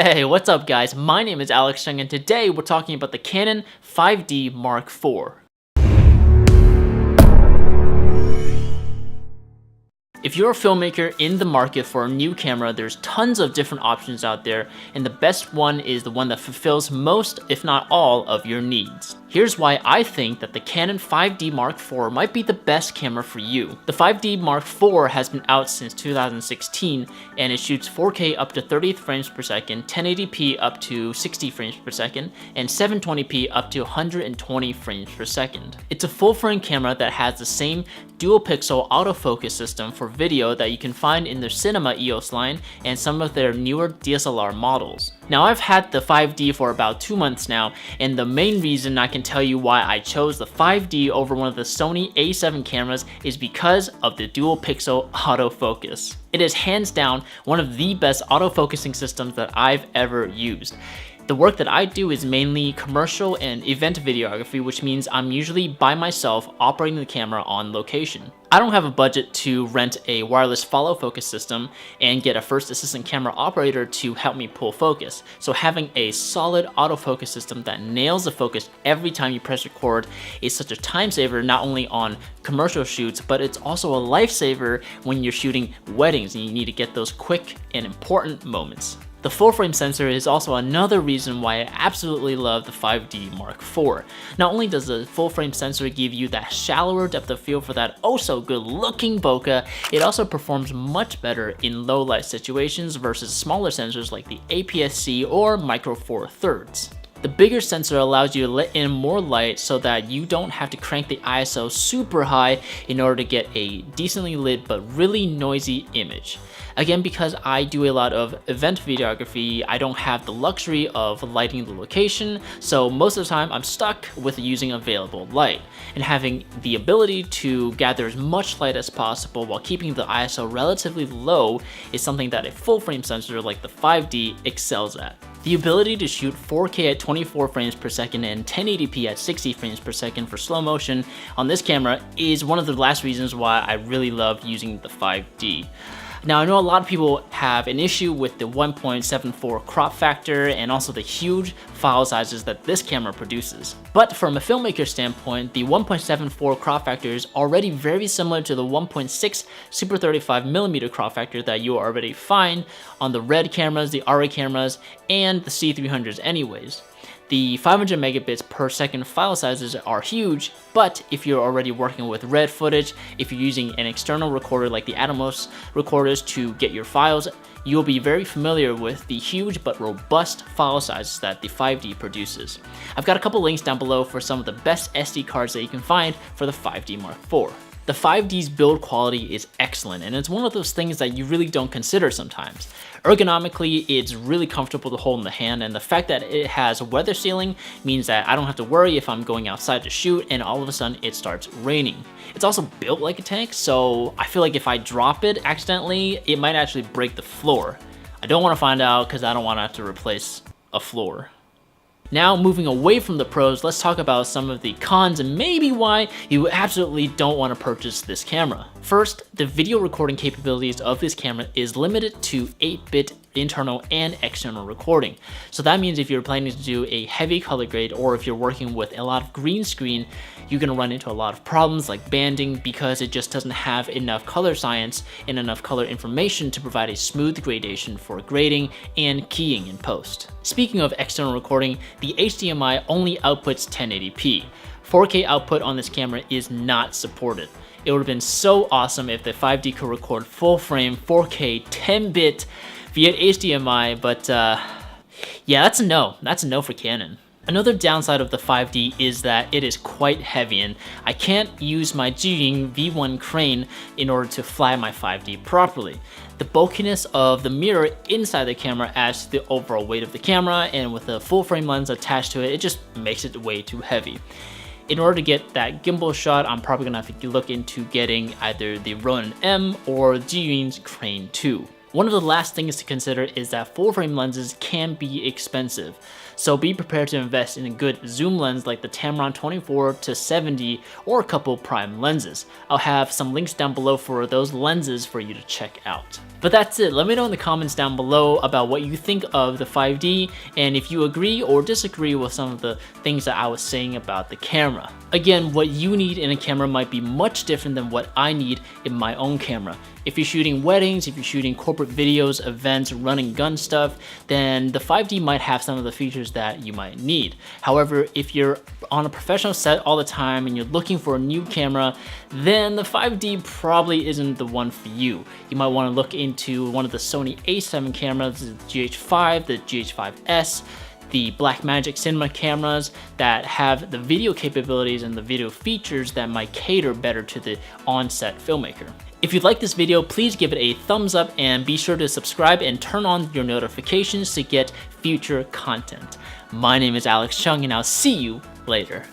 Hey, what's up guys? My name is Alex Chung and today we're talking about the Canon 5D Mark IV. If you're a filmmaker in the market for a new camera, there's tons of different options out there, and the best one is the one that fulfills most, if not all, of your needs. Here's why I think that the Canon 5D Mark IV might be the best camera for you. The 5D Mark IV has been out since 2016, and it shoots 4K up to 30 frames per second, 1080p up to 60 frames per second, and 720p up to 120 frames per second. It's a full-frame camera that has the same dual-pixel autofocus system for video that you can find in their Cinema EOS line and some of their newer DSLR models. Now, I've had the 5D for about 2 months now, and the main reason I can tell you why I chose the 5D over one of the Sony A7 cameras is because of the dual pixel autofocus. It is hands down one of the best autofocusing systems that I've ever used. The work that I do is mainly commercial and event videography, which means I'm usually by myself operating the camera on location. I don't have a budget to rent a wireless follow focus system and get a first assistant camera operator to help me pull focus. So having a solid autofocus system that nails the focus every time you press record is such a time saver, not only on commercial shoots, but it's also a lifesaver when you're shooting weddings and you need to get those quick and important moments. The full frame sensor is also another reason why I absolutely love the 5D Mark IV. Not only does the full frame sensor give you that shallower depth of field for that oh so good looking bokeh, it also performs much better in low light situations versus smaller sensors like the APS-C or Micro Four Thirds. The bigger sensor allows you to let in more light so that you don't have to crank the ISO super high in order to get a decently lit but really noisy image. Again, because I do a lot of event videography, I don't have the luxury of lighting the location, so most of the time I'm stuck with using available light. And having the ability to gather as much light as possible while keeping the ISO relatively low is something that a full frame sensor like the 5D excels at. The ability to shoot 4K at 24 frames per second and 1080p at 60 frames per second for slow motion on this camera is one of the last reasons why I really love using the 5D. Now, I know a lot of people have an issue with the 1.74 crop factor and also the huge file sizes that this camera produces. But from a filmmaker standpoint, the 1.74 crop factor is already very similar to the 1.6 Super 35mm crop factor that you already find on the RED cameras, the RA cameras, and the C300s anyways. The 500 megabits per second file sizes are huge, but if you're already working with RED footage, if you're using an external recorder like the Atomos recorders to get your files, you'll be very familiar with the huge but robust file sizes that the 5D produces. I've got a couple links down below for some of the best SD cards that you can find for the 5D Mark IV. The 5D's build quality is excellent, and it's one of those things that you really don't consider sometimes. Ergonomically, it's really comfortable to hold in the hand, and the fact that it has weather sealing means that I don't have to worry if I'm going outside to shoot and all of a sudden it starts raining. It's also built like a tank, so I feel like if I drop it accidentally, it might actually break the floor. I don't want to find out because I don't want to have to replace a floor. Now, moving away from the pros, let's talk about some of the cons and maybe why you absolutely don't want to purchase this camera. First, the video recording capabilities of this camera is limited to 8-bit internal and external recording. So that means if you're planning to do a heavy color grade or if you're working with a lot of green screen, you're going to run into a lot of problems like banding because it just doesn't have enough color science and enough color information to provide a smooth gradation for grading and keying in post. Speaking of external recording, the HDMI only outputs 1080p. 4K output on this camera is not supported. It would have been so awesome if the 5D could record full frame 4K 10-bit via HDMI, but yeah, that's a no. That's a no for Canon. Another downside of the 5D is that it is quite heavy, and I can't use my Zhiyun V1 crane in order to fly my 5D properly. The bulkiness of the mirror inside the camera adds to the overall weight of the camera, and with a full frame lens attached to it, it just makes it way too heavy. In order to get that gimbal shot, I'm probably gonna have to look into getting either the Ronin M or Zhiyun's Crane 2. One of the last things to consider is that full frame lenses can be expensive. So be prepared to invest in a good zoom lens like the Tamron 24-70 or a couple prime lenses. I'll have some links down below for those lenses for you to check out. But that's it. Let me know in the comments down below about what you think of the 5D and if you agree or disagree with some of the things that I was saying about the camera. Again, what you need in a camera might be much different than what I need in my own camera. If you're shooting weddings, if you're shooting corporate videos, events, run and gun stuff, then the 5D might have some of the features that you might need. However, if you're on a professional set all the time and you're looking for a new camera, then the 5D probably isn't the one for you. You might want to look into one of the Sony a7 cameras, the GH5, the GH5S, the Blackmagic cinema cameras that have the video capabilities and the video features that might cater better to the on-set filmmaker. If you like this video, please give it a thumbs up and be sure to subscribe and turn on your notifications to get future content. My name is Alex Chung and I'll see you later.